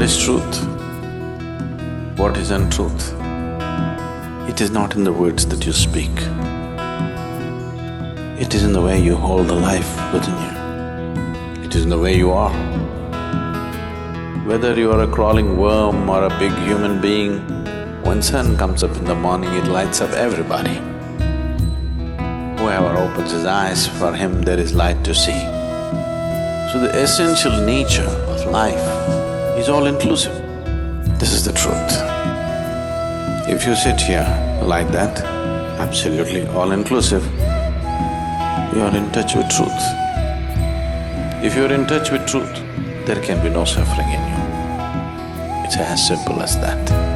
is truth? What is untruth? It is not in the words that you speak. It is in the way you hold the life within you. It is in the way you are. Whether you are a crawling worm or a big human being, when sun comes up in the morning, it lights up everybody. Whoever opens his eyes, for him there is light to see. So the essential nature of life is all-inclusive. This is the truth. If you sit here like that, absolutely all-inclusive, you are in touch with truth. If you are in touch with truth, there can be no suffering in you. It's as simple as that.